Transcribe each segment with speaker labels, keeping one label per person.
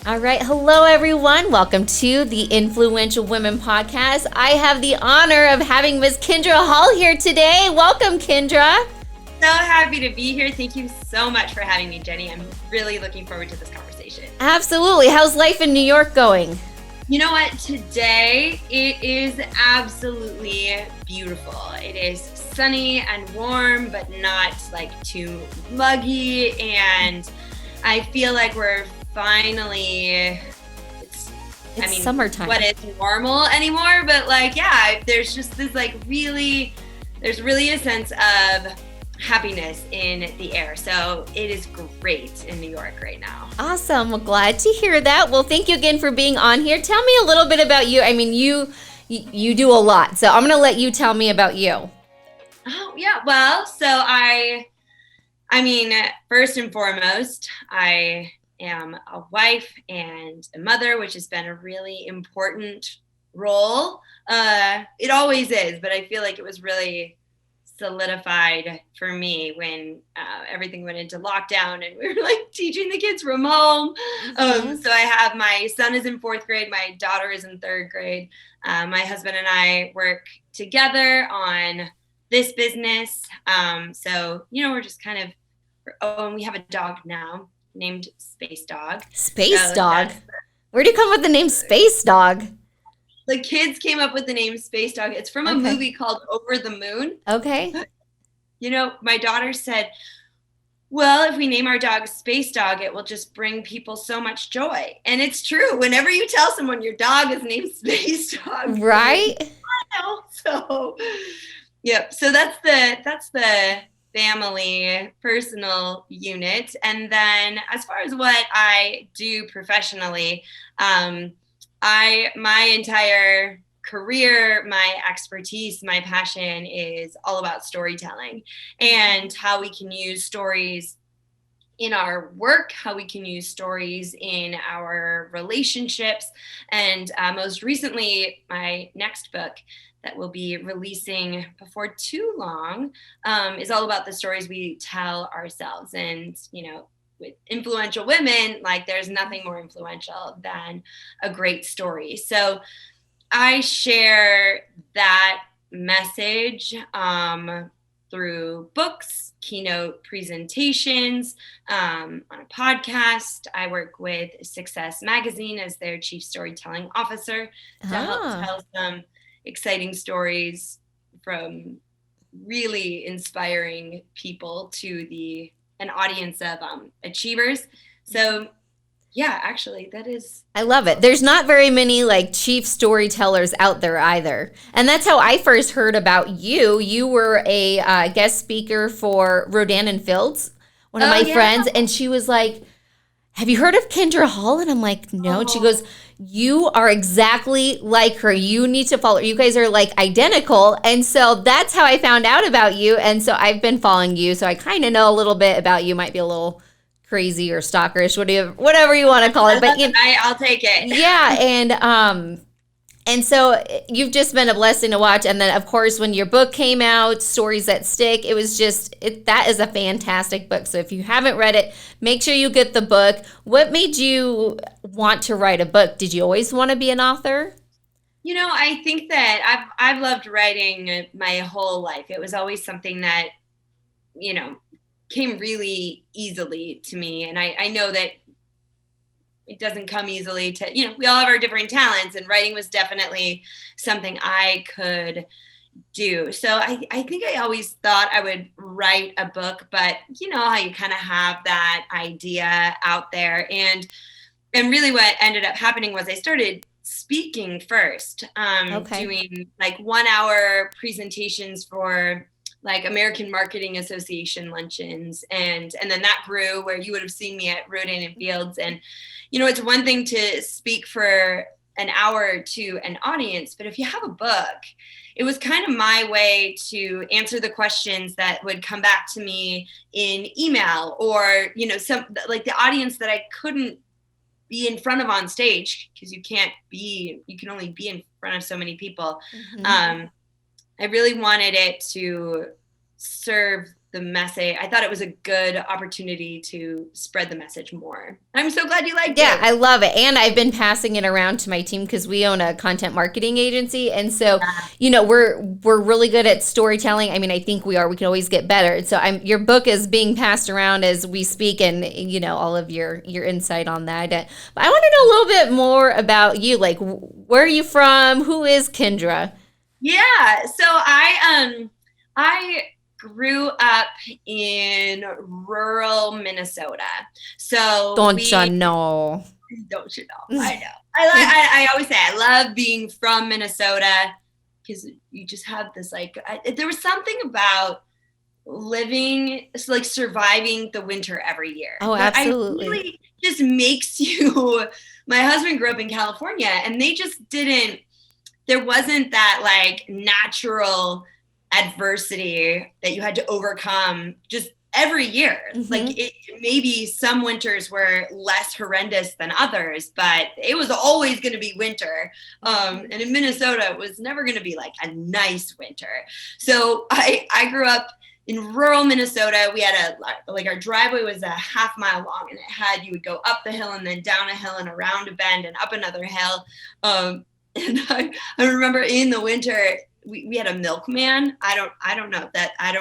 Speaker 1: All right. Hello, everyone. Welcome to the Influential Women Podcast. I have the honor of having Miss Kindra Hall here today. Welcome, Kindra.
Speaker 2: So happy to be here. Thank you so much for having me, Jenny. I'm really looking forward to this conversation.
Speaker 1: Absolutely. How's life in New York going?
Speaker 2: You know what? Today it is absolutely beautiful. It is sunny and warm, but not like too muggy. And I feel like we're finally,
Speaker 1: it's summertime.
Speaker 2: What is normal anymore? But like, yeah, there's just this there's really a sense of happiness in the air. So it is great in New York right now.
Speaker 1: Awesome. Well, glad to hear that. Well, thank you again for being on here. Tell me a little bit about you. I mean, you do a lot. So I'm going to let you tell me about you.
Speaker 2: Oh, yeah. Well, so I mean, first and foremost, I am a wife and a mother, which has been a really important role. It always is, but I feel like it was really solidified for me when everything went into lockdown and we were like teaching the kids from home. So I have my son is in 4th grade, my daughter is in 3rd grade. My husband and I work together on this business. So, we're just kind of, and we have a dog now named Space Dog.
Speaker 1: Space Dog? Where'd you come with the name Space Dog?
Speaker 2: The kids came up with the name Space Dog. It's from a movie called Over the Moon.
Speaker 1: Okay.
Speaker 2: My daughter said, well, if we name our dog Space Dog, it will just bring people so much joy. And it's true. Whenever you tell someone your dog is named Space Dog.
Speaker 1: Right?
Speaker 2: I know. So, yep. So that's the family personal unit. And then as far as what I do professionally, my entire career, my expertise, my passion is all about storytelling and how we can use stories in our work, how we can use stories in our relationships. And most recently, my next book that we'll be releasing before too long is all about the stories we tell ourselves. And, with influential women, like there's nothing more influential than a great story. So I share that message through books, keynote presentations, on a podcast. I work with Success Magazine as their chief storytelling officer to help tell some exciting stories from really inspiring people to an audience of achievers. So yeah, actually that is.
Speaker 1: I love it. There's not very many like chief storytellers out there either. And that's how I first heard about you. You were a guest speaker for Rodan and Fields, one of my friends. And she was like, have you heard of Kindra Hall? And I'm like, no. And she goes, you are exactly like her. You need to follow her. You guys are like identical. And so that's how I found out about you. And so I've been following you. So I kind of know a little bit about you. Might be a little crazy or stalkerish, whatever you want to call it. But
Speaker 2: I'll take it.
Speaker 1: Yeah. And so you've just been a blessing to watch. And then, of course, when your book came out, Stories That Stick, it was that is a fantastic book. So if you haven't read it, make sure you get the book. What made you want to write a book? Did you always want to be an author?
Speaker 2: I think that I've loved writing my whole life. It was always something that, came really easily to me. And I know that it doesn't come easily to, we all have our different talents, and writing was definitely something I could do. So I think I always thought I would write a book, but how you kind of have that idea out there. And really what ended up happening was I started speaking first, doing like 1-hour presentations for like American Marketing Association luncheons. And then that grew where you would have seen me at Rodan and Fields. And, it's one thing to speak for an hour to an audience, but if you have a book, it was kind of my way to answer the questions that would come back to me in email or, some like the audience that I couldn't be in front of on stage because you can only be in front of so many people. Mm-hmm. I really wanted it to serve the the message. I thought it was a good opportunity to spread the message more. I'm so glad you liked it.
Speaker 1: Yeah, I love it. And I've been passing it around to my team because we own a content marketing agency. And so, we're really good at storytelling. I mean, I think we are. We can always get better. And so your book is being passed around as we speak, and, all of your insight on that. But I want to know a little bit more about you. Like, where are you from? Who is Kindra?
Speaker 2: Yeah. So I grew up in rural Minnesota. So
Speaker 1: Don't you know?
Speaker 2: I know. I always say I love being from Minnesota because you just have this there was something about living, like surviving the winter every year.
Speaker 1: Oh, absolutely.
Speaker 2: It really just makes you. My husband grew up in California, and they just didn't. There wasn't that like natural adversity that you had to overcome just every year. Mm-hmm. Like maybe some winters were less horrendous than others, but it was always going to be winter. And in Minnesota, it was never going to be like a nice winter. So I grew up in rural Minnesota. We had our driveway was a half-mile long, and you would go up the hill and then down a hill and around a bend and up another hill. And I remember in the winter, we had a milkman. I don't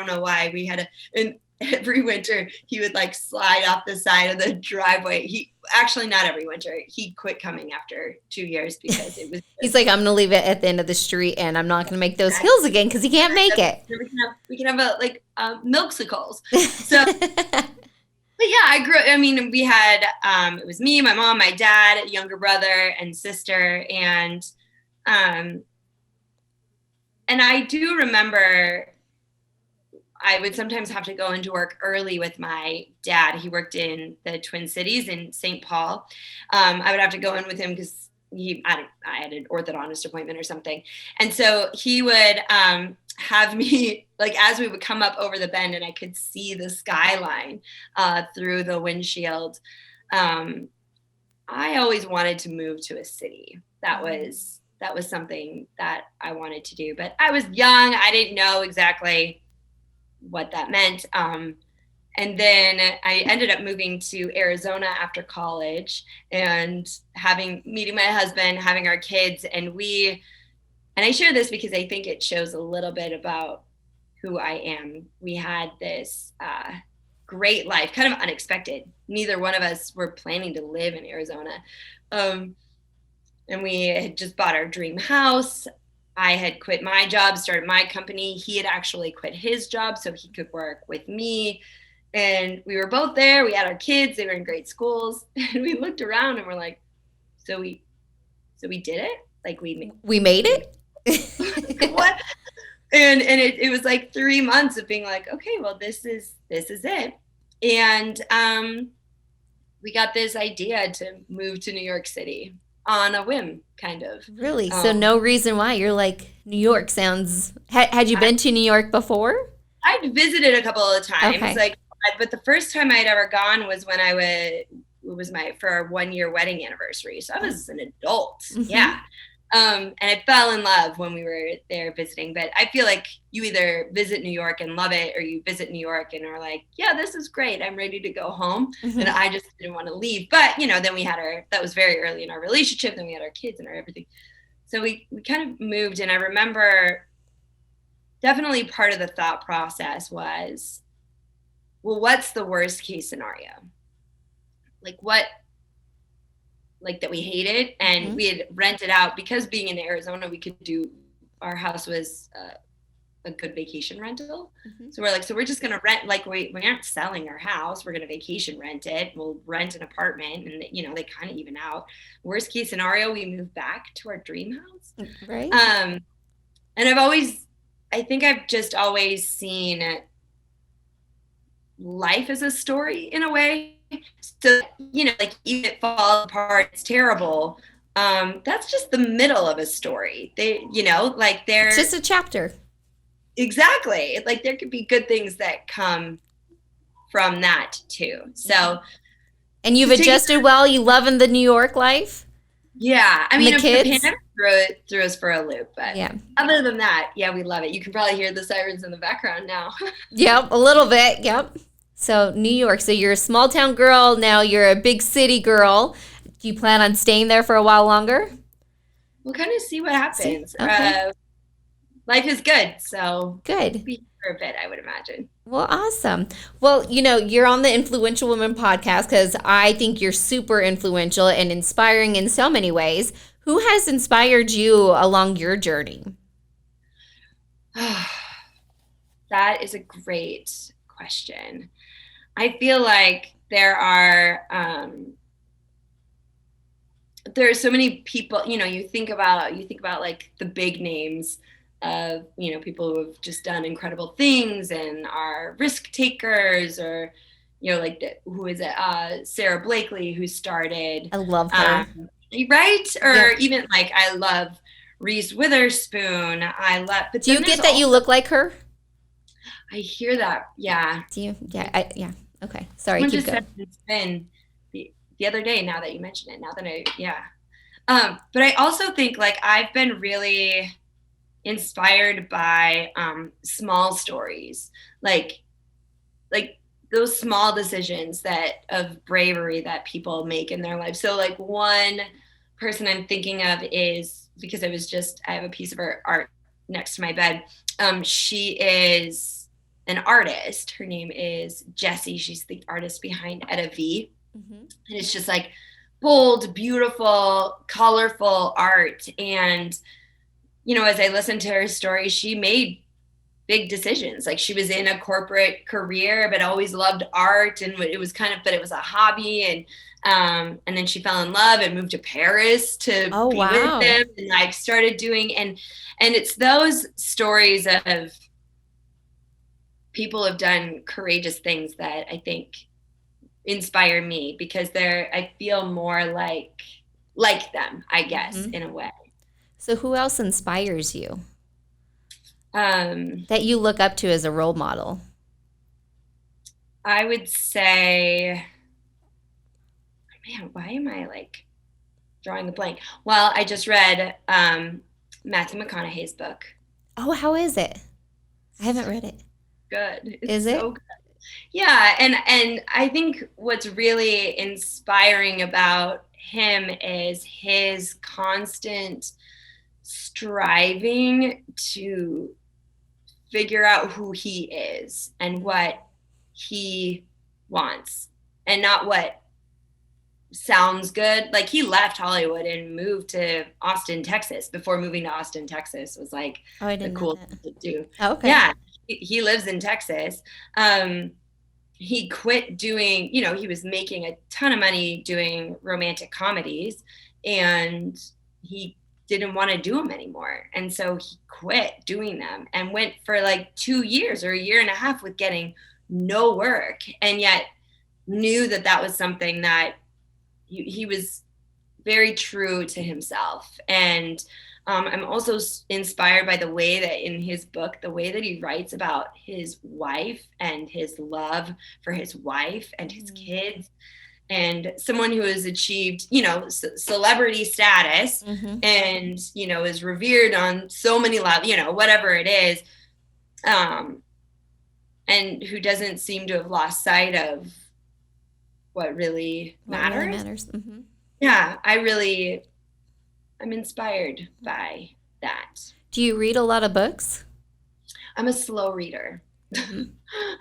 Speaker 2: know why we had and every winter he would like slide off the side of the driveway. Not every winter. He quit coming after 2 years because it was.
Speaker 1: He's like, I'm going to leave it at the end of the street, and I'm not going to make those hills again because he can't make it.
Speaker 2: We can have milksicles. So. But yeah, I grew. I mean, we had it was me, my mom, my dad, younger brother, and sister, and I do remember I would sometimes have to go into work early with my dad. He worked in the Twin Cities in St. Paul. I would have to go in with him because I had an orthodontist appointment or something, and so he would have me as we would come up over the bend and I could see the skyline through the windshield. I always wanted to move to a city. That was something that I wanted to do, but I was young. I didn't know exactly what that meant. And then I ended up moving to Arizona after college and meeting my husband, having our kids. And I share this because I think it shows a little bit about who I am. We had this great life, kind of unexpected. Neither one of us were planning to live in Arizona. And we had just bought our dream house. I had quit my job, started my company. He had actually quit his job so he could work with me. And we were both there. We had our kids. They were in great schools. And we looked around and we're like, so we did it? Like we
Speaker 1: made it?
Speaker 2: What? And it was like 3 months of being like, okay, well, this is it. And we got this idea to move to New York City on a whim, kind of.
Speaker 1: Really? So no reason why? You're like, New York sounds... Had you been to New York before?
Speaker 2: I'd visited a couple of times.
Speaker 1: Okay.
Speaker 2: But the first time I'd ever gone was when for our 1-year wedding anniversary. So I was an adult. Mm-hmm. Yeah. And I fell in love when we were there visiting. But I feel like you either visit New York and love it, or you visit New York and are like, yeah, this is great. I'm ready to go home. Mm-hmm. And I just didn't want to leave. But, then we had that was very early in our relationship. Then we had our kids and our everything. So we kind of moved. And I remember definitely part of the thought process was, well, what's the worst case scenario? That we hated, and we had rented out because being in Arizona, our house was a good vacation rental. Mm-hmm. So we're just going to rent, we aren't selling our house. We're going to vacation rent it. We'll rent an apartment and, they kind of even out. Worst case scenario, we move back to our dream house.
Speaker 1: Right.
Speaker 2: And I think I've just always seen life as a story in a way. So, even if it falls apart, it's terrible. That's just the middle of a story. It's
Speaker 1: just a chapter.
Speaker 2: Exactly. There could be good things that come from that too. So,
Speaker 1: and you've adjusted well. You loving the New York life?
Speaker 2: Yeah. I mean,
Speaker 1: the kids?
Speaker 2: threw us for a loop. But
Speaker 1: yeah.
Speaker 2: Other than that, yeah, we love it. You can probably hear the sirens in the background now.
Speaker 1: Yep, a little bit. Yep. So New York. So you're a small town girl. Now you're a big city girl. Do you plan on staying there for a while longer?
Speaker 2: We'll kind of see what happens.
Speaker 1: Okay.
Speaker 2: Life is good, so
Speaker 1: Good.
Speaker 2: be here for a bit, I would imagine.
Speaker 1: Well, awesome. Well, you're on the Influential Women podcast because I think you're super influential and inspiring in so many ways. Who has inspired you along your journey?
Speaker 2: That is a great question. I feel like there's so many people, you think about like the big names of, people who have just done incredible things and are risk takers, or, who is it? Sarah Blakely, who started.
Speaker 1: I love her.
Speaker 2: Right? Or
Speaker 1: yeah.
Speaker 2: Even like, I love Reese Witherspoon. But
Speaker 1: do you get that you look like her?
Speaker 2: I hear that. Yeah.
Speaker 1: Do you? Yeah. Yeah. Okay. Sorry.
Speaker 2: Someone
Speaker 1: keep
Speaker 2: just
Speaker 1: going.
Speaker 2: said it's been the other day, now that you mention it, but I also think like I've been really inspired by small stories, like those small decisions of bravery that people make in their life. So like one person I'm thinking of is, because I have a piece of her art next to my bed. She is an artist. Her name is Jessie. She's the artist behind Etta V. Mm-hmm. And it's just like bold, beautiful, colorful art. And, as I listened to her story, she made big decisions. Like, she was in a corporate career, but always loved art. And it was but it was a hobby. And then she fell in love and moved to Paris to be with him. And like started doing, and it's those stories of people have done courageous things that I think inspire me, because I feel more like them, I guess, mm-hmm. in a way.
Speaker 1: So who else inspires you that you look up to as a role model?
Speaker 2: I would say, man, why am I like drawing the blank? Well, I just read Matthew McConaughey's book.
Speaker 1: Oh, how is it? I haven't read it.
Speaker 2: Good.
Speaker 1: Is it?
Speaker 2: So good. Yeah, and I think what's really inspiring about him is his constant striving to figure out who he is and what he wants, and not what sounds good. Like, he left Hollywood and moved to Austin, Texas. Before moving to Austin, Texas was like the cool thing to do.
Speaker 1: Oh, okay.
Speaker 2: Yeah, he lives in Texas. He quit doing, he was making a ton of money doing romantic comedies, and he didn't want to do them anymore. And so he quit doing them and went for like 2 years or a year and a half with getting no work, and yet knew that was something that he was very true to himself. And I'm also inspired by the way that in his book, the way that he writes about his wife and his love for his wife and his kids, and someone who has achieved, celebrity status, mm-hmm. and, is revered on so many levels, whatever it is, and who doesn't seem to have lost sight of what really matters. Mm-hmm. Yeah, I'm inspired by that.
Speaker 1: Do you read a lot of books?
Speaker 2: I'm a slow reader. Mm-hmm.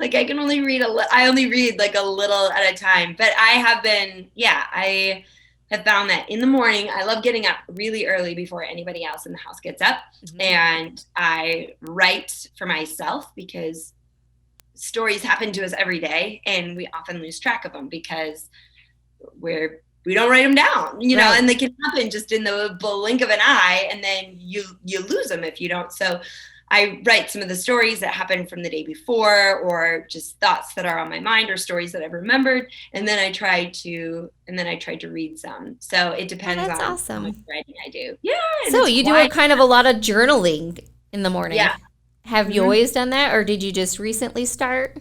Speaker 2: Like, I can only read I only read like a little at a time, but I have found that in the morning, I love getting up really early before anybody else in the house gets up. Mm-hmm. And I write for myself, because stories happen to us every day, and we often lose track of them because we don't write them down, right. And they can happen just in the blink of an eye, and then you lose them if you don't. So I write some of the stories that happened from the day before, or just thoughts that are on my mind, or stories that I've remembered, and then I try to read some. So it depends on
Speaker 1: awesome.
Speaker 2: How much writing I do. Yeah.
Speaker 1: So you do a kind of a lot of journaling in the morning.
Speaker 2: Yeah.
Speaker 1: Have you always done that, or did you just recently start?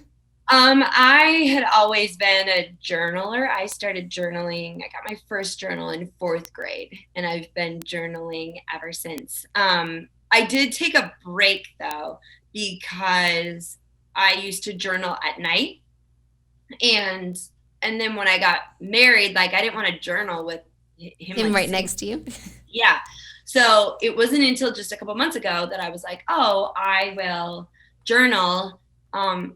Speaker 2: I had always been a journaler. I started journaling. I got my first journal in 4th grade, and I've been journaling ever since. I did take a break though, because I used to journal at night, and then when I got married, like I didn't want to journal with him
Speaker 1: Him
Speaker 2: like
Speaker 1: right next to you.
Speaker 2: yeah. So it wasn't until just a couple months ago that I was like, oh, I will journal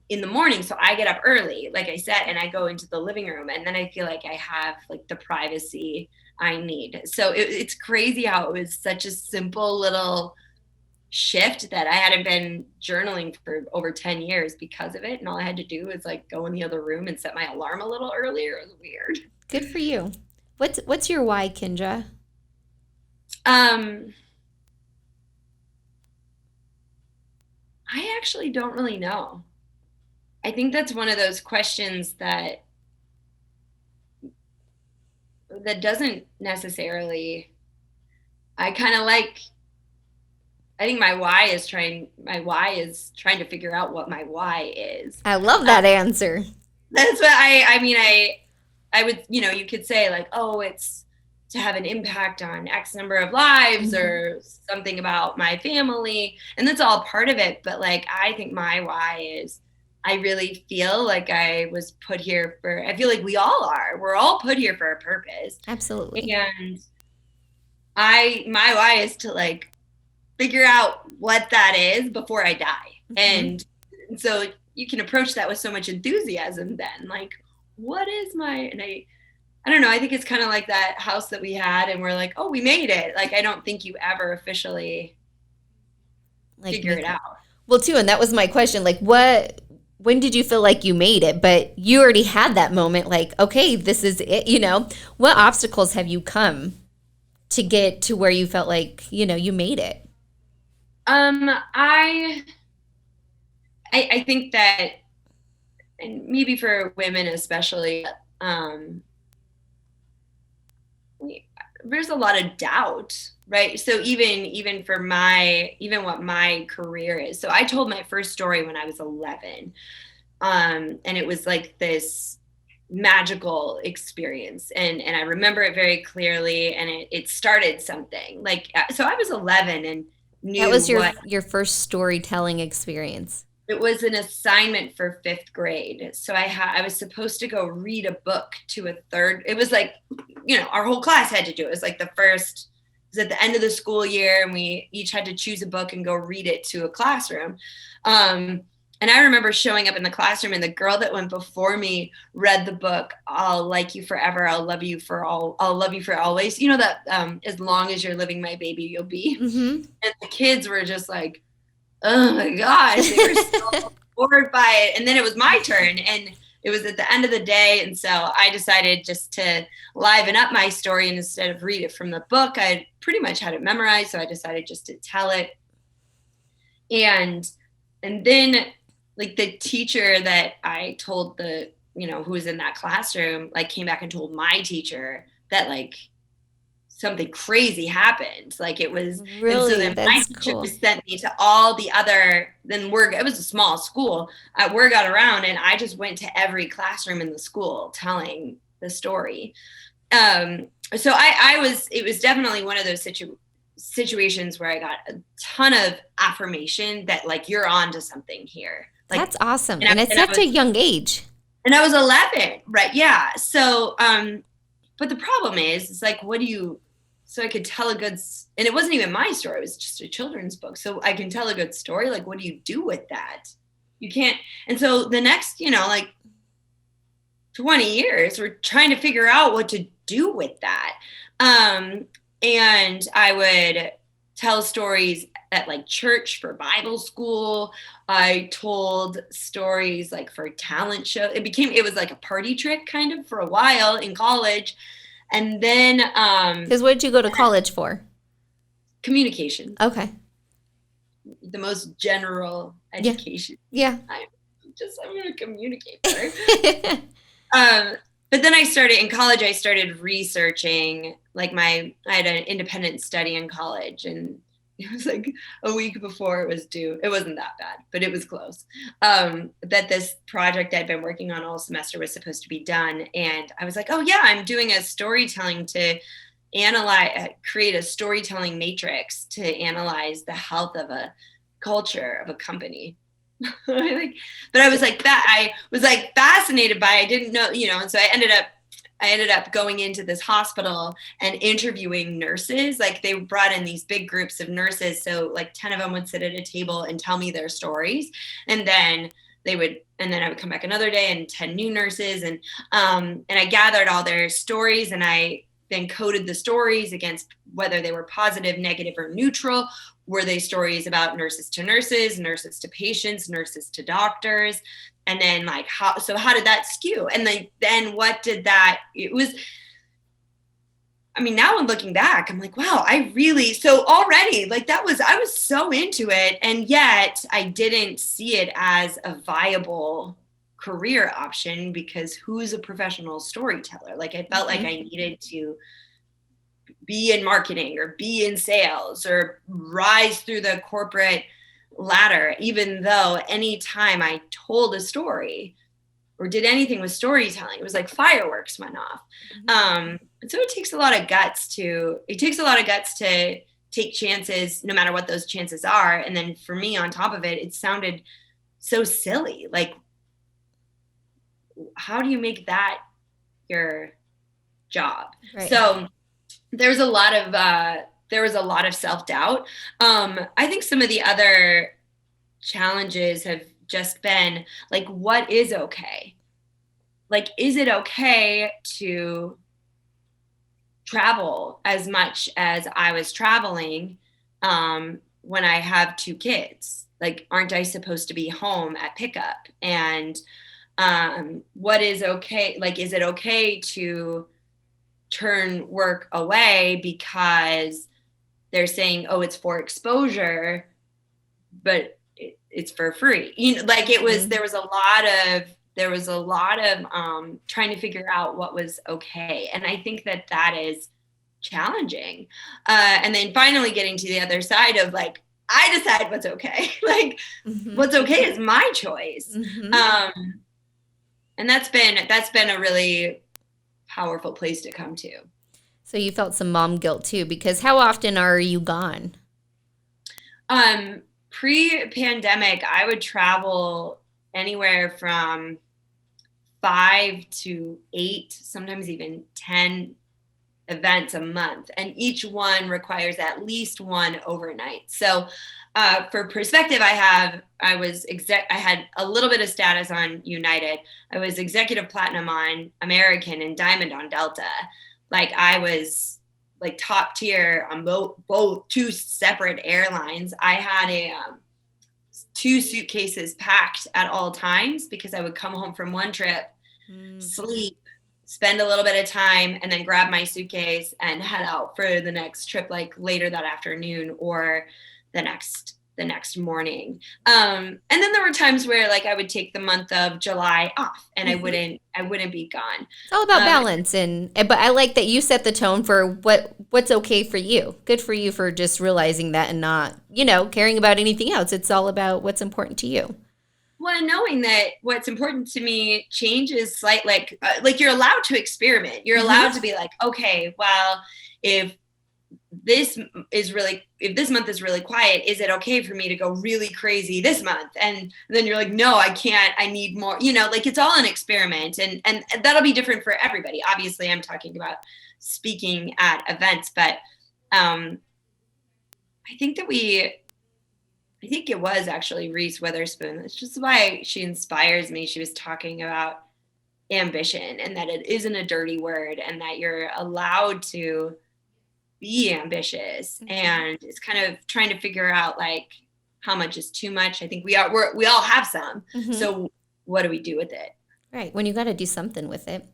Speaker 2: in the morning. So I get up early, like I said, and I go into the living room, and then I feel like I have like the privacy I need. So it's crazy how it was such a simple little shift that I hadn't been journaling for over 10 years because of it. And all I had to do was like go in the other room and set my alarm a little earlier. It was weird.
Speaker 1: Good for you. What's your why, Kindra?
Speaker 2: I actually don't really know. I think that's one of those questions that doesn't necessarily, I kind of like, I think my why is trying to figure out what my why is.
Speaker 1: I love that answer.
Speaker 2: That's what I would, you could say like, oh, it's to have an impact on X number of lives or something about my family. And that's all part of it. But like, I think my why is I really feel like I was put here I feel like we all are. We're all put here for a purpose.
Speaker 1: Absolutely.
Speaker 2: And my why is to like figure out what that is before I die. And so you can approach that with so much enthusiasm then. Like, what is and I don't know, I think it's kind of like that house that we had and we're like, oh, we made it. Like, I don't think you ever officially figure it out.
Speaker 1: Well, too, and that was my question. Like, when did you feel like you made it? But you already had that moment like, okay, this is it, What obstacles have you come to get to where you felt like, you made it?
Speaker 2: I think that, and maybe for women especially, there's a lot of doubt, right? So even for what my career is. So I told my first story when I was 11, and it was like this magical experience, and I remember it very clearly, and it started something. Like, so I was 11 and knew
Speaker 1: that was your first storytelling experience.
Speaker 2: It was an assignment for 5th grade. So I was supposed to go read a book to a third. It was like, our whole class had to do it. It was like it was at the end of the school year, and we each had to choose a book and go read it to a classroom. And I remember showing up in the classroom, and the girl that went before me read the book, I'll like you forever. I'll love you for always. That as long as you're living, my baby, you'll be. And the kids were just like, oh my gosh, they were so bored by it. And then it was my turn, and it was at the end of the day. And so I decided just to liven up my story, and instead of read it from the book, I pretty much had it memorized. So I decided just to tell it. And then like the teacher that I told who was in that classroom, like came back and told my teacher that like something crazy happened. Like it was
Speaker 1: really,
Speaker 2: and so then my teacher cool. Sent me to all the other, it was a small school. Word got around, and I just went to every classroom in the school telling the story. So it was definitely one of those situations where I got a ton of affirmation that like, you're on to something here. Like,
Speaker 1: that's awesome. And it's such a young age.
Speaker 2: And I was 11, right? Yeah. So, but the problem is, it's like, so I could tell and it wasn't even my story. It was just a children's book. So I can tell a good story. Like, what do you do with that? You can't. And so the next, like 20 years, we're trying to figure out what to do with that. And I would tell stories at like church for Bible school. I told stories like for talent show. It was like a party trick kind of for a while in college. And then
Speaker 1: because what did you go to college for?
Speaker 2: Communication.
Speaker 1: Okay.
Speaker 2: The most general education.
Speaker 1: Yeah.
Speaker 2: I'm a communicator. But then in college, I started researching, like I had an independent study in college, and it was like a week before it was due. It wasn't that bad, but it was close. That this project I'd been working on all semester was supposed to be done. And I was like, oh yeah, I'm doing a storytelling to create a storytelling matrix to analyze the health of a culture of a company. But I was like that. I was like fascinated by, I didn't know, and so I ended up going into this hospital and interviewing nurses. Like they brought in these big groups of nurses. So like 10 of them would sit at a table and tell me their stories. And then I would come back another day and 10 new nurses. And I gathered all their stories, and I then coded the stories against whether they were positive, negative, or neutral. Were they stories about nurses to nurses, nurses to patients, nurses to doctors? And then like, how did that skew? And then what did that, it was, I mean, now I'm looking back, I'm like, wow, so already like I was so into it. And yet I didn't see it as a viable career option, because who's a professional storyteller? Like I felt like I needed to be in marketing or be in sales or rise through the corporate ladder, even though anytime I told a story or did anything with storytelling, it was like fireworks went off. And so it takes a lot of guts to take chances, no matter what those chances are. And then for me, on top of it, it sounded so silly. Like, how do you make that your job? Right. So there was a lot of self-doubt. I think some of the other challenges have just been like, what is okay? Like, is it okay to travel as much as I was traveling when I have 2 kids? Like, aren't I supposed to be home at pickup? And what is okay? Like, is it okay to turn work away because they're saying, oh, it's for exposure, but it's for free? Like it was, there was a lot of trying to figure out what was okay. And I think that is challenging. And then finally getting to the other side of like, I decide what's okay. Like what's okay is my choice. And that's been a really powerful place to come to.
Speaker 1: So you felt some mom guilt too, because how often are you gone?
Speaker 2: Pre-pandemic, I would travel anywhere from 5 to 8, sometimes even 10 events a month, and each one requires at least one overnight. So for perspective, I had a little bit of status on United. I was executive platinum on American and diamond on Delta. Like I was like top tier on both 2 separate airlines. I had 2 suitcases packed at all times, because I would come home from one trip, sleep, spend a little bit of time, and then grab my suitcase and head out for the next trip, like later that afternoon or the next morning. And then there were times where like I would take the month of July off, and I wouldn't be gone.
Speaker 1: It's all about balance. But I like that you set the tone for what's okay for you. Good for you for just realizing that and not, caring about anything else. It's all about what's important to you.
Speaker 2: Well, knowing that what's important to me changes slightly, like you're allowed to experiment. You're allowed to be like, okay, well, if this month is really quiet, is it okay for me to go really crazy this month? And then you're like, no, I can't, I need more, like it's all an experiment, and that'll be different for everybody. Obviously I'm talking about speaking at events, but I think it was actually Reese Witherspoon. That's just why she inspires me. She was talking about ambition, and that it isn't a dirty word, and that you're allowed to be ambitious. And it's kind of trying to figure out like how much is too much. I think we all have some. So what do we do with it?
Speaker 1: Right. When you got to do something with it.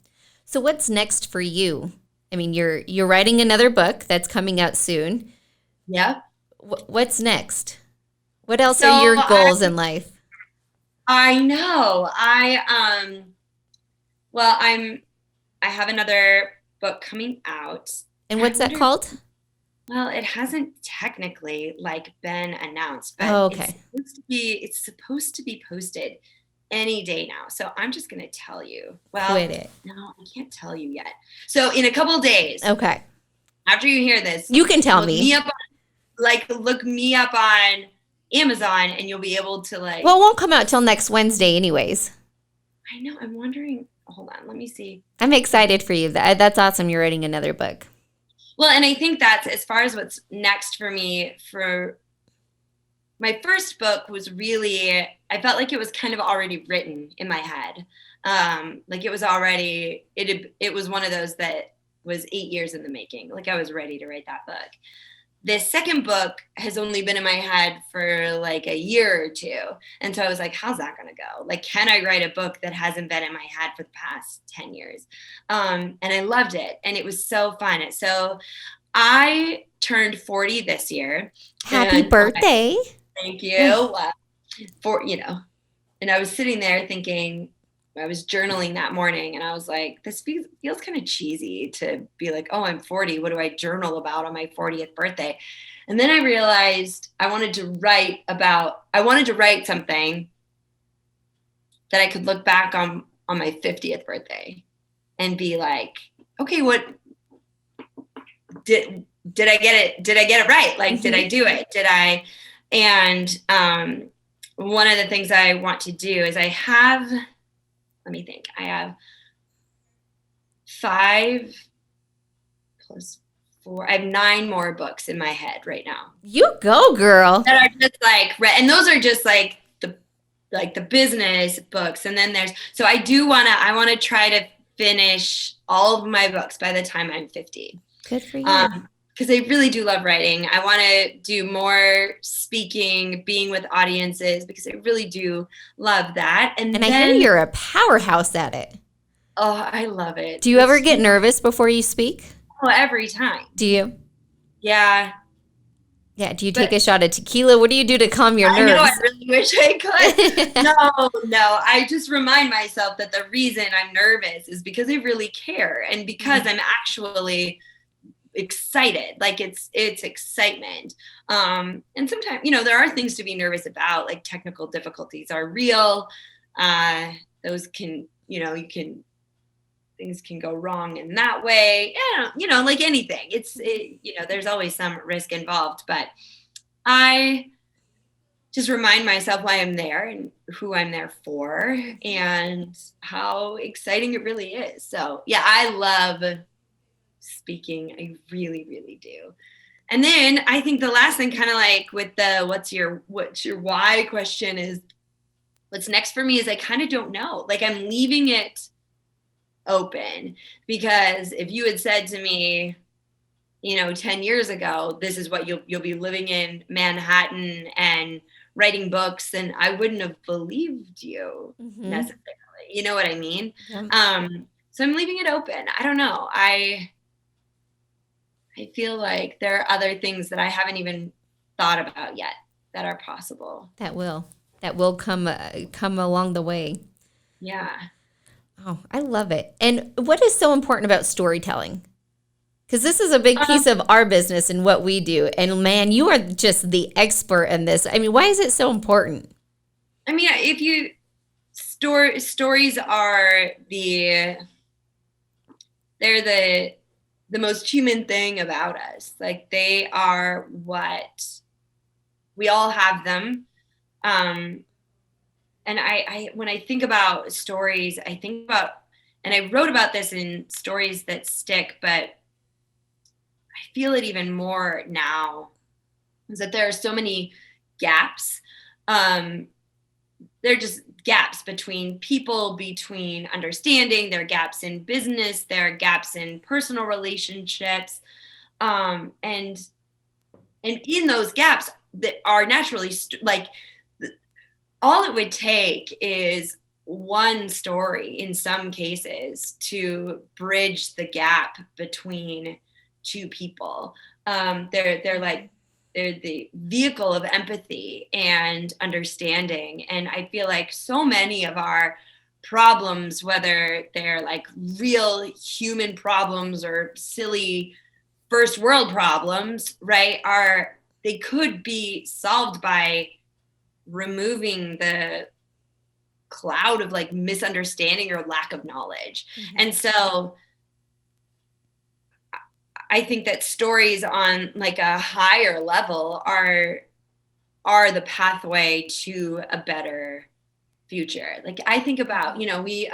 Speaker 1: So what's next for you? I mean, you're writing another book that's coming out soon.
Speaker 2: Yeah.
Speaker 1: What's next? What else are your goals in life?
Speaker 2: I know. I have another book coming out.
Speaker 1: And what's that called?
Speaker 2: Well, it hasn't technically like been announced, but
Speaker 1: Oh,
Speaker 2: it's
Speaker 1: okay.
Speaker 2: supposed to be posted any day now. So I'm just gonna tell you. Well,
Speaker 1: Quit it.
Speaker 2: no, I can't tell you yet. So in a couple days,
Speaker 1: Okay.
Speaker 2: after you hear this,
Speaker 1: You can tell
Speaker 2: look
Speaker 1: me.
Speaker 2: me up look me up on Amazon and you'll be able to like
Speaker 1: Well, it won't come out till next Wednesday anyways.
Speaker 2: I know, I'm wondering, hold on, let me see.
Speaker 1: I'm excited for you. That's awesome. You're writing another book.
Speaker 2: Well, and I think that's as far as what's next for me for my first book was really, I felt like it was kind of already written in my head. Like it was already, it was one of those that was 8 years in the making. Like I was ready to write that book. This second book has only been in my head for like a year or two. And so I was like, how's that going to go? Like, can I write a book that hasn't been in my head for the past 10 years? And I loved it. And it was so fun. So I turned 40 this year.
Speaker 1: Happy birthday.
Speaker 2: Thank you. And I was sitting there thinking, I was journaling that morning and I was like, this feels kind of cheesy to be like, oh, I'm 40. What do I journal about on my 40th birthday? And then I realized I wanted to write something that I could look back on my 50th birthday and be like, okay, what did I get it? Did I get it right? Like, did I do it? And one of the things I want to do is I have 5 plus 4. I have 9 more books in my head right now.
Speaker 1: You go, girl.
Speaker 2: That are just like, and those are just like the business books. And then so I want to try to finish all of my books by the time I'm 50.
Speaker 1: Good for you.
Speaker 2: Because I really do love writing. I want to do more speaking, being with audiences, because I really do love that. And
Speaker 1: I hear you're a powerhouse at it.
Speaker 2: Oh, I love it.
Speaker 1: Do you ever get nervous before you speak?
Speaker 2: Oh, every time.
Speaker 1: Do you?
Speaker 2: Yeah.
Speaker 1: Yeah. Do you take a shot of tequila? What do you do to calm your nerves?
Speaker 2: I know. I really wish I could. No. I just remind myself that the reason I'm nervous is because I really care and because I'm actually excited. Like it's excitement. And sometimes, there are things to be nervous about, like technical difficulties are real. Those can, things can go wrong in that way. Yeah, like anything. There's always some risk involved, but I just remind myself why I'm there and who I'm there for and how exciting it really is. So yeah, I love speaking. I really, really do. And then I think the last thing, kind of like with the what's your why question, is what's next for me is I kind of don't know. Like I'm leaving it open, because if you had said to me, 10 years ago, this is what you'll be living in Manhattan and writing books, and I wouldn't have believed you necessarily. You know what I mean? Yeah. So I'm leaving it open. I don't know. I feel like there are other things that I haven't even thought about yet that are possible.
Speaker 1: That will come along the way.
Speaker 2: Yeah.
Speaker 1: Oh, I love it. And what is so important about storytelling? Because this is a big piece of our business and what we do. And man, you are just the expert in this. I mean, why is it so important?
Speaker 2: I mean, stories are they're the most human thing about us. Like they are what we all have them. And I when I think about stories, I think about, and I wrote about this in Stories That Stick, but I feel it even more now, is that there are so many gaps. They're just gaps between people, between understanding. There are gaps in business. There are gaps in personal relationships. And in those gaps that are naturally all it would take is one story in some cases to bridge the gap between two people. They're the vehicle of empathy and understanding. And I feel like so many of our problems, whether they're like real human problems or silly first world problems, right, they could be solved by removing the cloud of like misunderstanding or lack of knowledge. Mm-hmm. And so I think that stories on like a higher level are the pathway to a better future. Like I think about, we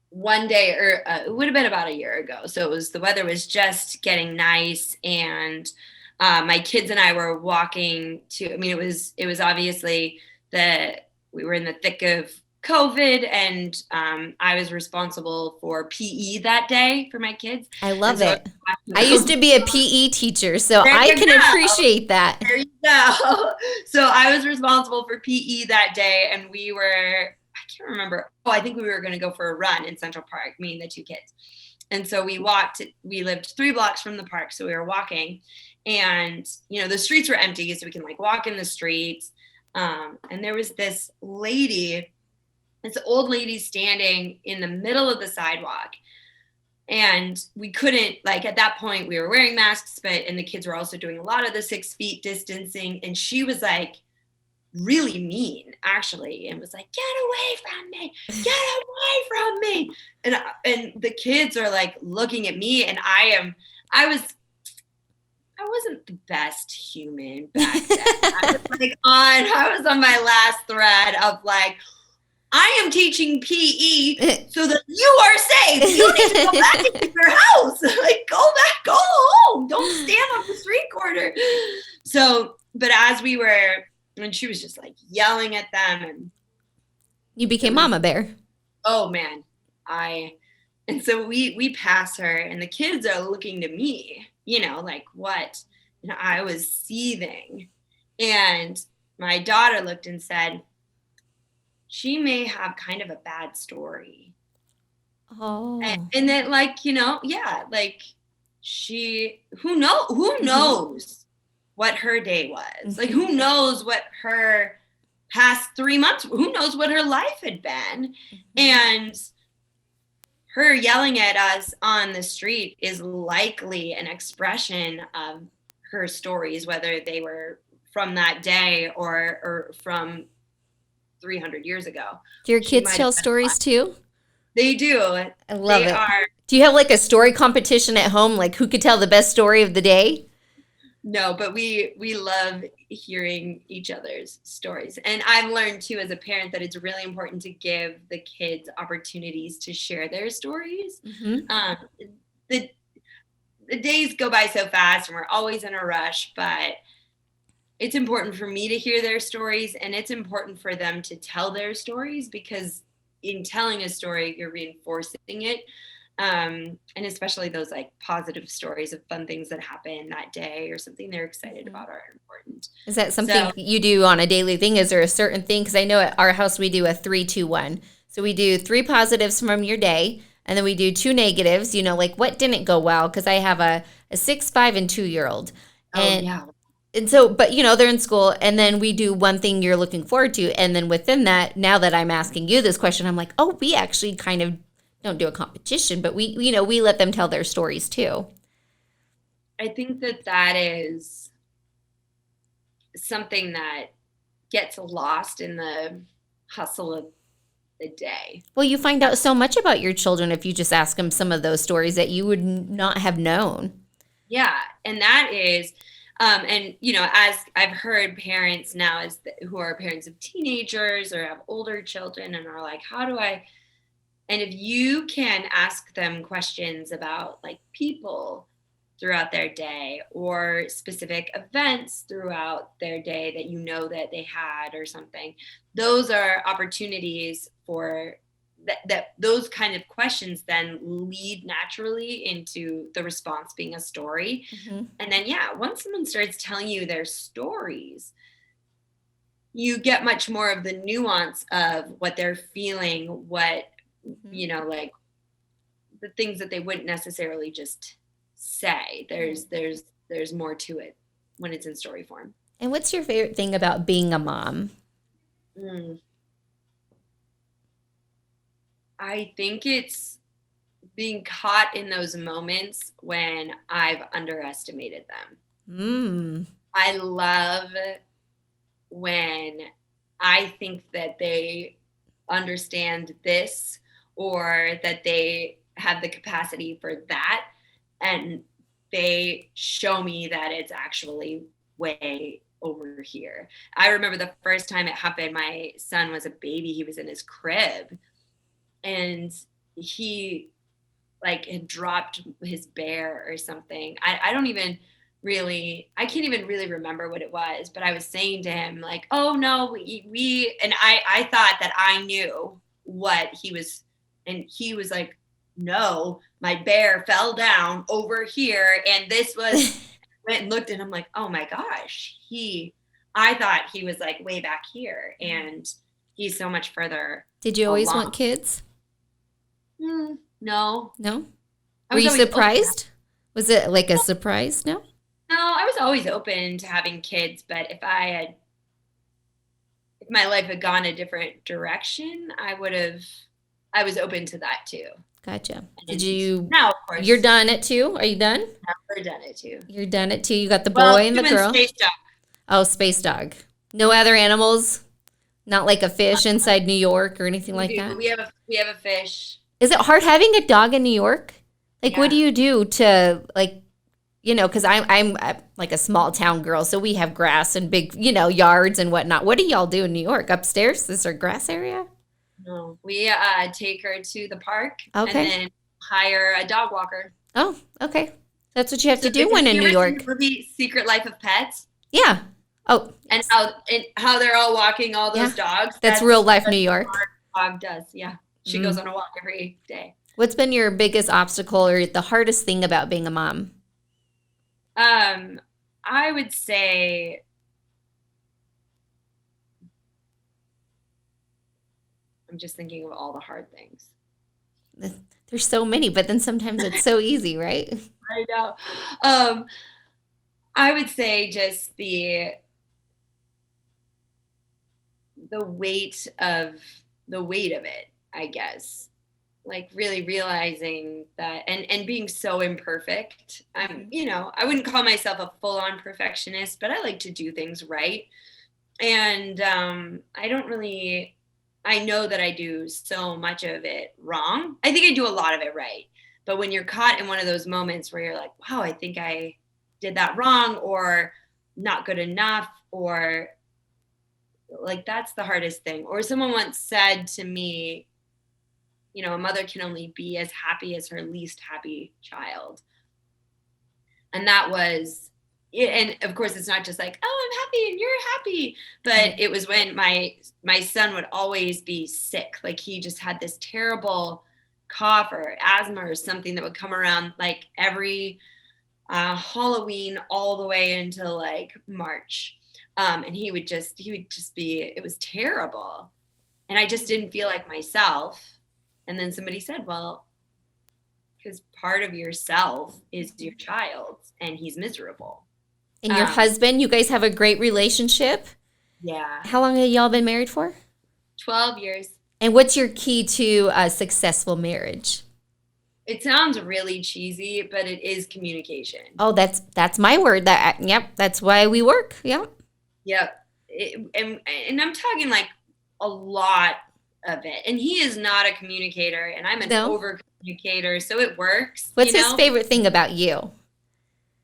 Speaker 2: one day, or it would have been about a year ago. So the weather was just getting nice, and my kids and I were walking to, it was obviously that we were in the thick of COVID, and I was responsible for PE that day for my kids.
Speaker 1: I love it. I used to be a PE teacher, so I can appreciate that.
Speaker 2: There you go. So I was responsible for PE that day, and we were, I can't remember. Oh, I think we were going to go for a run in Central Park, me and the two kids. And so we lived 3 blocks from the park. So we were walking, and, the streets were empty, so we can like walk in the streets. And there was this old lady standing in the middle of the sidewalk. And we couldn't, like, at that point we were wearing masks, and the kids were also doing a lot of the 6 feet distancing. And she was like really mean, actually, and was like, get away from me, get away from me. And the kids are like looking at me, and I wasn't the best human back then. I was on my last thread of like, I am teaching PE so that you are safe. You need to go back into your house. Like, go back, go home. Don't stand on the street corner. So, but as we were, and she was just like yelling at them, and
Speaker 1: you became Mama Bear.
Speaker 2: Oh man, and so we pass her, and the kids are looking to me, like what? And I was seething, and my daughter looked and said, she may have kind of a bad story.
Speaker 1: Oh.
Speaker 2: And then like, like who knows what her day was? Like, who knows what her past 3 months, who knows what her life had been? And her yelling at us on the street is likely an expression of her stories, whether they were from that day or from 300 years ago.
Speaker 1: Do your kids tell stories too?
Speaker 2: They do.
Speaker 1: I love it. Do you have like a story competition at home? Like who could tell the best story of the day?
Speaker 2: No, but we love hearing each other's stories. And I've learned too as a parent that it's really important to give the kids opportunities to share their stories. Mm-hmm. The days go by so fast, and we're always in a rush, but it's important for me to hear their stories, and it's important for them to tell their stories, because in telling a story, you're reinforcing it. And especially those like positive stories of fun things that happen that day or something they're excited about are important.
Speaker 1: Is that something you do on a daily thing? Is there a certain thing? Because I know at our house we do a 3-2-1. So we do 3 positives from your day, and then we do 2 negatives, like what didn't go well, because I have a 6, 5, and 2-year-old. And,
Speaker 2: yeah.
Speaker 1: And so, but they're in school, and then we do one thing you're looking forward to. And then within that, now that I'm asking you this question, I'm like, oh, we actually kind of don't do a competition, but we let them tell their stories too.
Speaker 2: I think that is something that gets lost in the hustle of the day.
Speaker 1: Well, you find out so much about your children if you just ask them some of those stories that you would not have known.
Speaker 2: Yeah. And that is, and, as I've heard parents now who are parents of teenagers or have older children and are like, and if you can ask them questions about like people throughout their day or specific events throughout their day that that they had or something, those are opportunities for that those kind of questions then lead naturally into the response being a story. Mm-hmm. And then, once someone starts telling you their stories, you get much more of the nuance of what they're feeling, what, mm-hmm. Like the things that they wouldn't necessarily just say. There's more to it when it's in story form.
Speaker 1: And what's your favorite thing about being a mom?
Speaker 2: I think it's being caught in those moments when I've underestimated them. I love when I think that they understand this or that they have the capacity for that, and they show me that it's actually way over here. I remember the first time it happened, my son was a baby. He was in his crib and he like had dropped his bear or something. I don't even really, I can't even really remember what it was, but I was saying to him like, oh no, we and I thought that I knew what he was, and he was like, no, my bear fell down over here, and this was went and looked, and I'm like, oh my gosh, I thought he was like way back here, and he's so much further.
Speaker 1: Did you always want kids?
Speaker 2: No.
Speaker 1: Were you surprised? Was it like a surprise? No,
Speaker 2: I was always open to having kids, but if my life had gone a different direction, I was open to that too.
Speaker 1: Gotcha.
Speaker 2: Now, of course.
Speaker 1: You're done at 2? Are you done?
Speaker 2: Never done it too.
Speaker 1: You're done at 2. You got the boy and the girl.
Speaker 2: Space dog.
Speaker 1: Oh, space dog. No other animals? Not like a fish inside New York or anything like that?
Speaker 2: We have a fish.
Speaker 1: Is it hard having a dog in New York? Like, what do you do to, like, because I'm like a small town girl, so we have grass and big, yards and whatnot. What do y'all do in New York? Upstairs? Is there a grass area?
Speaker 2: No, we take her to the park and then hire a dog walker.
Speaker 1: Oh, okay. That's what you have to do when in New York.
Speaker 2: The movie Secret Life of Pets?
Speaker 1: Yeah. Oh.
Speaker 2: And how they're all walking all those dogs.
Speaker 1: That's real life New York.
Speaker 2: Our dog does, yeah. She goes on a walk every day.
Speaker 1: What's been your biggest obstacle or the hardest thing about being a mom?
Speaker 2: I would say I'm just thinking of all the hard things.
Speaker 1: There's so many, but then sometimes it's so easy, right?
Speaker 2: I know. I would say just the weight of it, I guess. Like really realizing that and being so imperfect. I wouldn't call myself a full-on perfectionist, but I like to do things right. And I know that I do so much of it wrong. I think I do a lot of it right. But when you're caught in one of those moments where you're like, wow, I think I did that wrong or not good enough, or like that's the hardest thing. Or someone once said to me, a mother can only be as happy as her least happy child. And that was, and of course it's not just like, oh, I'm happy and you're happy. But it was when my son would always be sick. Like he just had this terrible cough or asthma or something that would come around like every Halloween all the way until like March. And he would just be, it was terrible. And I just didn't feel like myself. And then somebody said, well, because part of yourself is your child and he's miserable.
Speaker 1: And your husband, you guys have a great relationship?
Speaker 2: Yeah.
Speaker 1: How long have y'all been married for?
Speaker 2: 12 years. And
Speaker 1: what's your key to a successful marriage?
Speaker 2: It sounds really cheesy, but it is communication.
Speaker 1: Oh, that's my word. That's why we work. Yep.
Speaker 2: Yep. And I'm talking like a lot of it. And he is not a communicator, and I'm an over communicator, so it works.
Speaker 1: What's his favorite thing about you?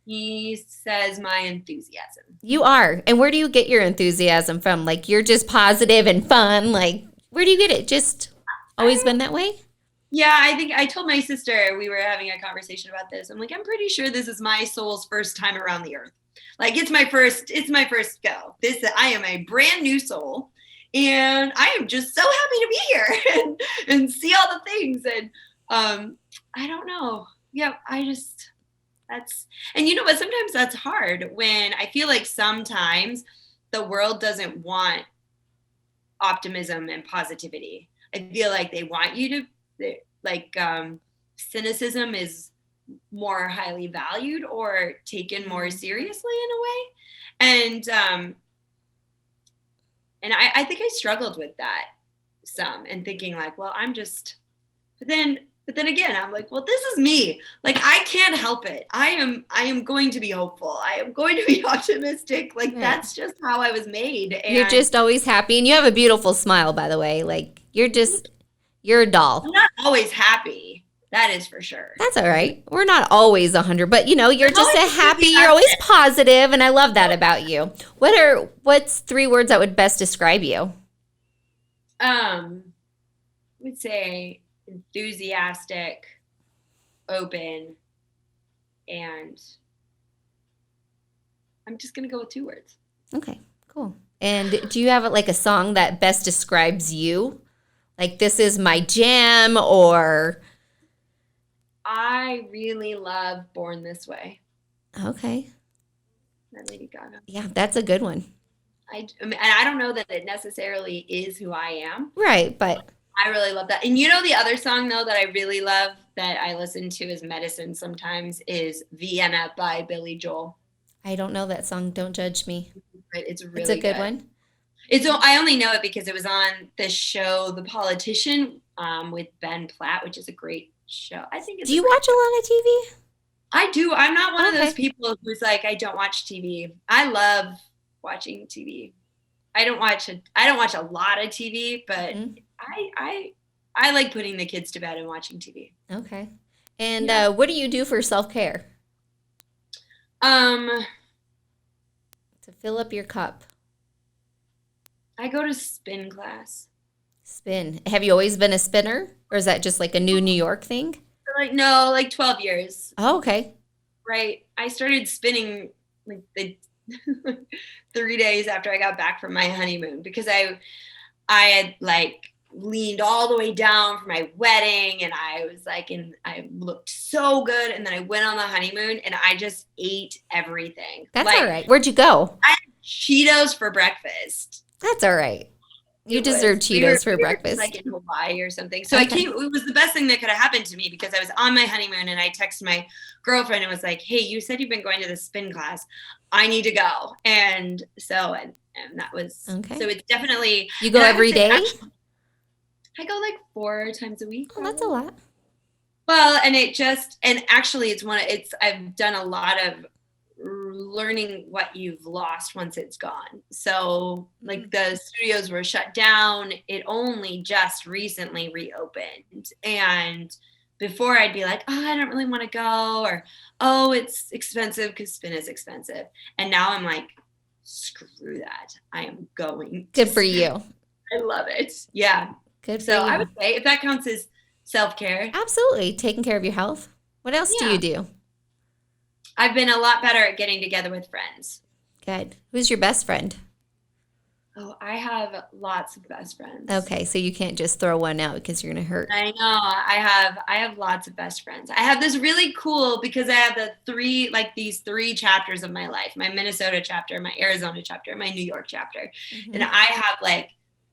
Speaker 2: He says my enthusiasm.
Speaker 1: You are. And where do you get your enthusiasm from? Like, you're just positive and fun. Like, where do you get it? Just always been that way?
Speaker 2: Yeah, I think I told my sister, we were having a conversation about this. I'm like, I'm pretty sure this is my soul's first time around the earth. Like, it's my first go. I am a brand new soul. And I am just so happy to be here and see all the things. And I don't know. Yeah, and you know what? Sometimes that's hard when I feel like sometimes the world doesn't want optimism and positivity. I feel like they want you to, cynicism is more highly valued or taken more seriously in a way. And I think I struggled with that some and thinking like, well, but then But then again, I'm like, well, this is me. Like, I can't help it. I am going to be hopeful. I am going to be optimistic. Like,
Speaker 1: Right.
Speaker 2: that's just how I was made. And
Speaker 1: You're just always happy, and you have a beautiful smile, by the way. Like, you're a doll.
Speaker 2: I'm not always happy. That is for sure.
Speaker 1: That's all right. We're not always 100, but you're just a happy, you're always
Speaker 2: enthusiastic.
Speaker 1: positive, and I love that about you. What's 3 words that would best describe you?
Speaker 2: I would say enthusiastic, open, and I'm just gonna go with 2 words.
Speaker 1: Okay, cool. And do you have like a song that best describes you? Like, this is my jam, or
Speaker 2: I really love Born This Way.
Speaker 1: okay.
Speaker 2: By Lady Gaga.
Speaker 1: Yeah, that's a good one.
Speaker 2: And I don't know that it necessarily is who I am.
Speaker 1: Right, but
Speaker 2: I really love that. And the other song though that I really love that I listen to as medicine sometimes is Vienna by Billy Joel.
Speaker 1: I don't know that song. Don't judge me.
Speaker 2: It's really
Speaker 1: It's a good one.
Speaker 2: I only know it because it was on the show The Politician with Ben Platt, which is a great show. I think it's
Speaker 1: Do you watch a lot of TV?
Speaker 2: I do. I'm not one of
Speaker 1: Okay.
Speaker 2: those people who's like, I don't watch TV. I love watching TV. I don't watch a lot of TV, but
Speaker 1: Mhm.
Speaker 2: I like putting the kids to bed and watching TV.
Speaker 1: Okay. And
Speaker 2: Yeah.
Speaker 1: what do you do for self-care
Speaker 2: Um,
Speaker 1: to fill up your cup?
Speaker 2: I go to spin class.
Speaker 1: Spin. Have you always been a spinner, or is that just like a new New York thing?
Speaker 2: Like 12 years,
Speaker 1: Oh, okay.
Speaker 2: right? I started spinning like the 3 days after I got back from my honeymoon because I had like leaned all the way down for my wedding and I was like, and I looked so good. And then I went on the honeymoon and I just ate everything.
Speaker 1: That's
Speaker 2: like,
Speaker 1: all right. Where'd you go?
Speaker 2: I had Cheetos for breakfast.
Speaker 1: That's all right. You
Speaker 2: It
Speaker 1: deserve
Speaker 2: was-
Speaker 1: Cheetos for
Speaker 2: we were
Speaker 1: breakfast.
Speaker 2: like in Hawaii or something. So
Speaker 1: Okay.
Speaker 2: it was the best thing that could have happened to me because I was on my honeymoon and I texted my girlfriend and was like, hey, you said you've been going to the spin class. I need to go. And so, and that was,
Speaker 1: Okay.
Speaker 2: so it's definitely.
Speaker 1: You go
Speaker 2: and I would
Speaker 1: every
Speaker 2: say
Speaker 1: day?
Speaker 2: actually, I go like 4 times a week.
Speaker 1: Oh, that's a lot.
Speaker 2: Well, and actually I've done a lot of learning what you've lost once it's gone. So like the studios were shut down. It only just recently reopened. And before I'd be like, oh, I don't really want to go, or, oh, it's expensive because spin is expensive. And now I'm like, screw that. I am going.
Speaker 1: Good for you.
Speaker 2: I love it. Yeah.
Speaker 1: Good for
Speaker 2: So
Speaker 1: you.
Speaker 2: I would say if that counts as self-care,
Speaker 1: Absolutely. Taking care of your health. What else do
Speaker 2: Yeah.
Speaker 1: you do?
Speaker 2: I've been a lot better at getting together with friends.
Speaker 1: Good. Who's your best friend?
Speaker 2: Oh, I have lots of best friends.
Speaker 1: Okay, so you can't just throw one out because you're going to hurt.
Speaker 2: I know. I have lots of best friends. I have this really cool because I have these three chapters of my life: my Minnesota chapter, my Arizona chapter, my New York chapter.
Speaker 1: Mhm.
Speaker 2: And I have like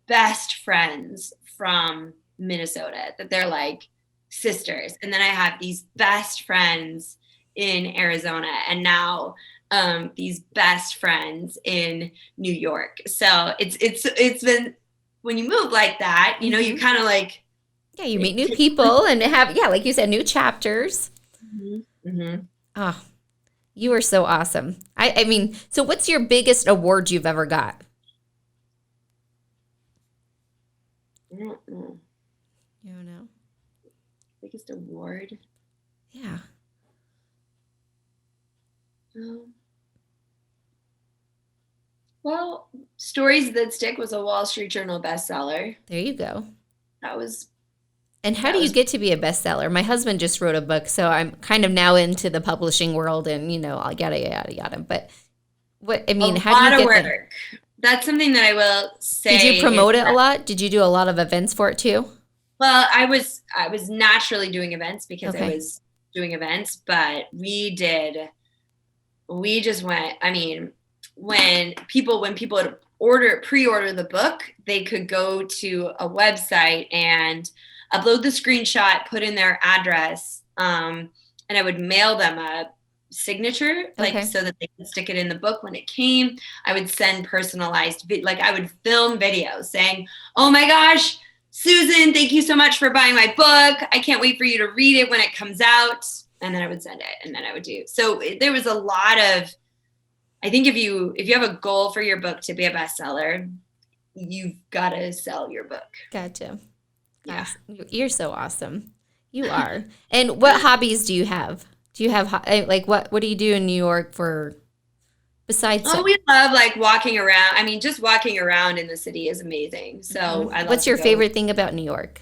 Speaker 2: best friends from Minnesota that they're like sisters. And then I have these best friends in Arizona and now these best friends in New York. So it's been, when you move like that, you know, you kind of like,
Speaker 1: Yeah, you meet new people and have, yeah, like you said, new chapters.
Speaker 2: mm-hmm.
Speaker 1: Oh, you are so awesome. I mean, so what's your biggest award you've ever got?
Speaker 2: I don't know.
Speaker 1: You don't know?
Speaker 2: Biggest award.
Speaker 1: Yeah.
Speaker 2: Well, Stories That Stick was a Wall Street Journal bestseller.
Speaker 1: There you go.
Speaker 2: That was,
Speaker 1: And how
Speaker 2: That
Speaker 1: do you
Speaker 2: was-
Speaker 1: get to be a bestseller? My husband just wrote a book, so I'm kind of now into the publishing world and, you know, yada, yada, yada. But what, I mean,
Speaker 2: a
Speaker 1: how
Speaker 2: lot
Speaker 1: do you
Speaker 2: of
Speaker 1: get there?
Speaker 2: work. That's something that I will say.
Speaker 1: Did you promote
Speaker 2: is
Speaker 1: it a
Speaker 2: that-
Speaker 1: lot? Did you do a lot of events for it too?
Speaker 2: Well, I was naturally doing events because
Speaker 1: Okay.
Speaker 2: I was doing events, but we just went, I mean, when people would pre-order the book, they could go to a website and upload the screenshot, put in their address, and I would mail them a signature, like
Speaker 1: Okay.
Speaker 2: so that they could stick it in the book when it came. I would send personalized, like I would film videos saying, "Oh my gosh, Susan, thank you so much for buying my book. I can't wait for you to read it when it comes out. And then I would send it, and then I would do. So there was a lot of, I think if you have a goal for your book to be a bestseller, you've got to sell your book.
Speaker 1: Gotcha.
Speaker 2: Yeah.
Speaker 1: Awesome. You're so awesome. You are. And what hobbies do you have? Do you have, like, what do you do in New York for, besides?
Speaker 2: Oh, we love like walking around. I mean, just walking around in the city is amazing. So I love
Speaker 1: What's your favorite thing about New York?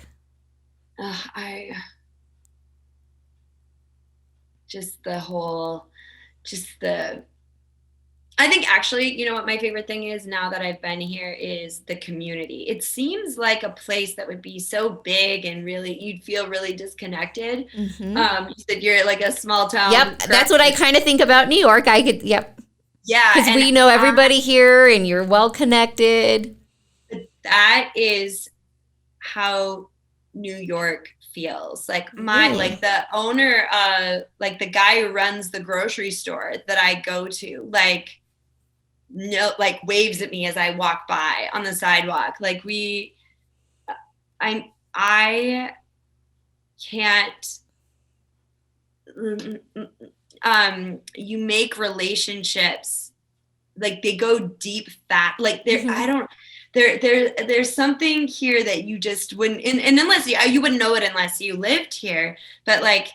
Speaker 2: I think actually, you know what my favorite thing is now that I've been here is the community. It seems like a place that would be so big and really, you'd feel really disconnected.
Speaker 1: Mm-hmm.
Speaker 2: You said you're like a small town.
Speaker 1: Yep, that's what I kind of think about New York. Yep.
Speaker 2: Yeah.
Speaker 1: Because we know everybody here and you're well connected.
Speaker 2: That is how New York feels. Like like the owner, like the guy who runs the grocery store that I go to, like, waves at me as I walk by on the sidewalk. Like I can't, you make relationships, like they go deep, fat, like there's something here that you just wouldn't, and unless you wouldn't know it unless you lived here, but like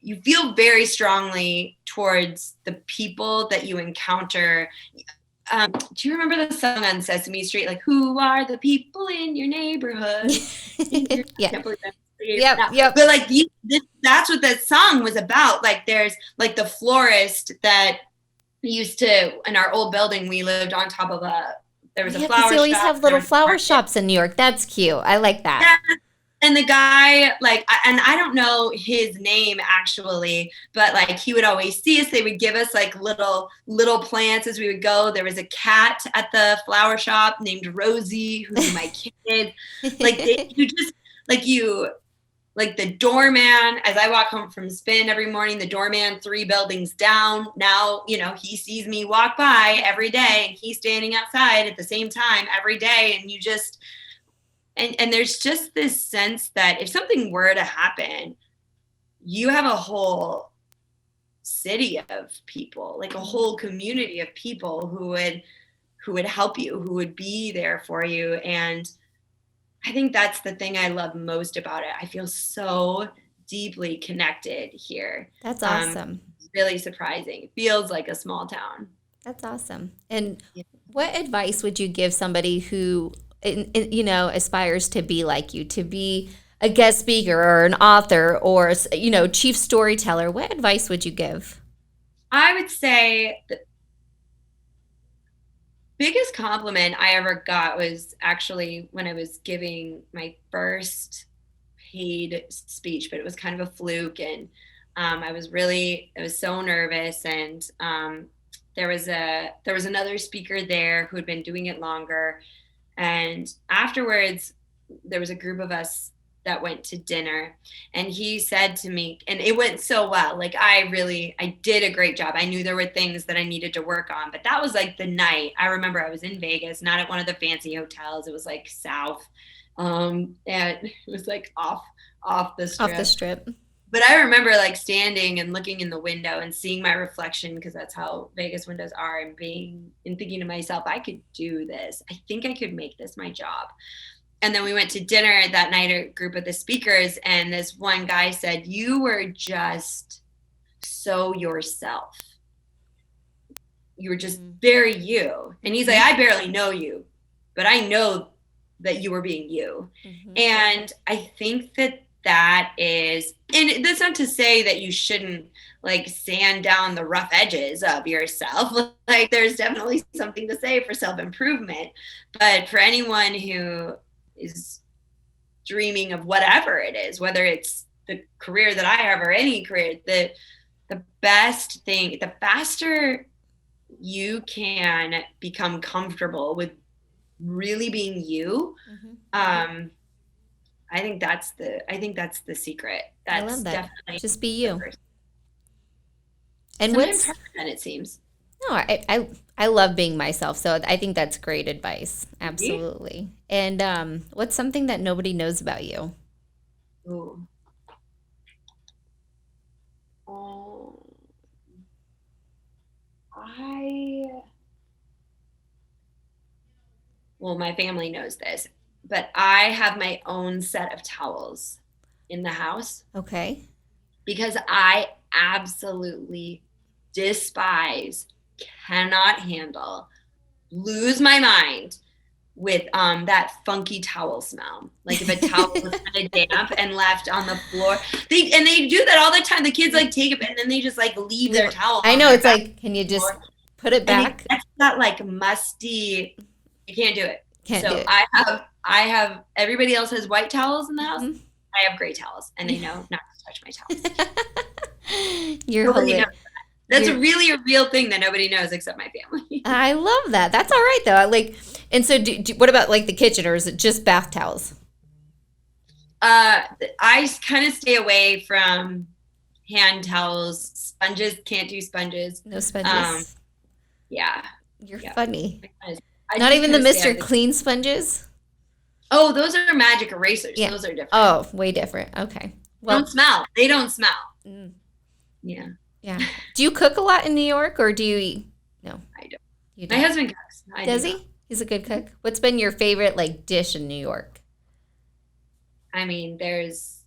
Speaker 2: you feel very strongly towards the people that you encounter. Do you remember the song on Sesame Street? Like, who are the people in your neighborhood?
Speaker 1: Yeah.
Speaker 2: Yep. But like that's what that song was about. Like there's like the florist that used to, in our old building, we lived on top of there was a flower shop.
Speaker 1: They always have little flower shops in New York. That's cute. I like that.
Speaker 2: Yeah. And the guy, like, and I don't know his name actually, but like he would always see us. They would give us like little plants as we would go. There was a cat at the flower shop named Rosie, who knew my kid. Like the doorman, as I walk home from spin every morning, the doorman 3 buildings down. Now, he sees me walk by every day and he's standing outside at the same time every day. And you just, and there's just this sense that if something were to happen, you have a whole city of people, like a whole community of people who would help you, who would be there for you. And I think that's the thing I love most about it. I feel so deeply connected here.
Speaker 1: That's awesome.
Speaker 2: It's really surprising. It feels like a small town.
Speaker 1: That's awesome. And what advice would you give somebody who aspires to be like you, to be a guest speaker or an author or, chief storyteller? What advice would you give?
Speaker 2: I would say the biggest compliment I ever got was actually when I was giving my first paid speech, but it was kind of a fluke. And I was so nervous. And there was another speaker there who had been doing it longer. And afterwards, there was a group of us that went to dinner, and he said to me, and it went so well, like I did a great job. I knew there were things that I needed to work on, but that was like the night. I remember I was in Vegas, not at one of the fancy hotels. It was like South, and it was like off the strip. But I remember like standing and looking in the window and seeing my reflection, because that's how Vegas windows are, and thinking to myself, I could do this. I think I could make this my job. And then we went to dinner that night, a group of the speakers, and this one guy said, you were just so yourself. You were just very you. And he's like, I barely know you, but I know that you were being you. Mm-hmm. And I think that is, and that's not to say that you shouldn't like sand down the rough edges of yourself. Like there's definitely something to say for self-improvement, but for anyone who is dreaming of whatever it is, whether it's the career that I have or any career, the best thing, the faster you can become comfortable with really being you, mm-hmm. I think that's the secret. That's
Speaker 1: I love that.
Speaker 2: Definitely
Speaker 1: just be you.
Speaker 2: And sometimes harder than it seems.
Speaker 1: No, I love being myself, so I think that's great advice. Absolutely. And what's something that nobody knows about you?
Speaker 2: Ooh. Oh, well, my family knows this, but I have my own set of towels in the house
Speaker 1: Okay.
Speaker 2: because I absolutely despise, cannot handle, lose my mind with that funky towel smell. Like if a towel was kind of damp and left on the floor. They do that all the time. The kids like take it and then they just like leave their towel.
Speaker 1: I know, it's like, can you just put it back?
Speaker 2: And it's that like musty, you can't do it.
Speaker 1: Can't do it.
Speaker 2: I have everybody else has white towels in the house. Mm-hmm. I have gray towels and they know not to touch my towels. Nobody knows that. That's really a real thing that nobody knows except my family.
Speaker 1: I love that. That's all right though. Like, and so what about like the kitchen, or is it just bath towels?
Speaker 2: I kind of stay away from hand towels. Sponges, can't do sponges.
Speaker 1: No sponges.
Speaker 2: Yeah.
Speaker 1: You're funny. Not even the Mr. Clean sponges?
Speaker 2: Oh, those are magic erasers.
Speaker 1: Yeah.
Speaker 2: Those are different.
Speaker 1: Oh, way different. Okay.
Speaker 2: Well, don't smell. They don't smell. Yeah.
Speaker 1: Yeah. Do you cook a lot in New York, or do you eat? No,
Speaker 2: I don't. You don't. My husband cooks.
Speaker 1: Does he? He's a good cook. What's been your favorite like dish in New York?
Speaker 2: I mean, there's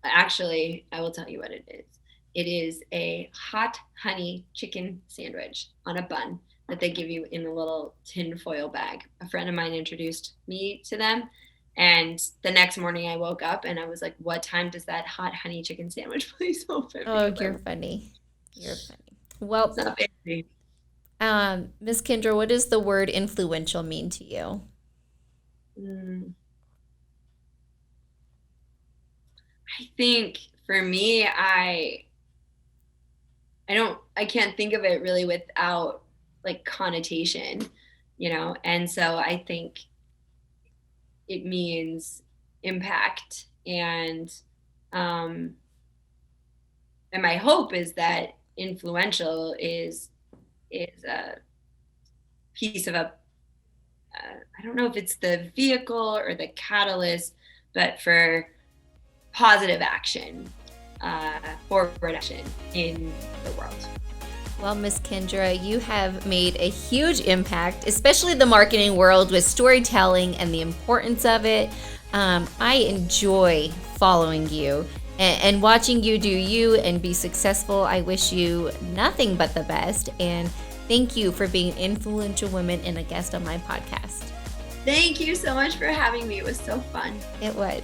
Speaker 2: actually, I will tell you what it is. It is a hot honey chicken sandwich on a bun that they give you in a little tin foil bag. A friend of mine introduced me to them. And the next morning I woke up and I was like, what time does that hot honey chicken sandwich place open?
Speaker 1: Oh, you're funny. You're funny. Well, Miss Kindra, what does the word influential mean to you?
Speaker 2: I think for me, I can't think of it really without like connotation, you know? And so I think it means impact, and my hope is that influential is a piece of I don't know if it's the vehicle or the catalyst, but for positive action, forward action in the world.
Speaker 1: Well, Miss Kindra, you have made a huge impact, especially the marketing world, with storytelling and the importance of it. I enjoy following you and watching you do you and be successful. I wish you nothing but the best. And thank you for being an influential woman and a guest on my podcast.
Speaker 2: Thank you so much for having me. It was so fun.
Speaker 1: It was.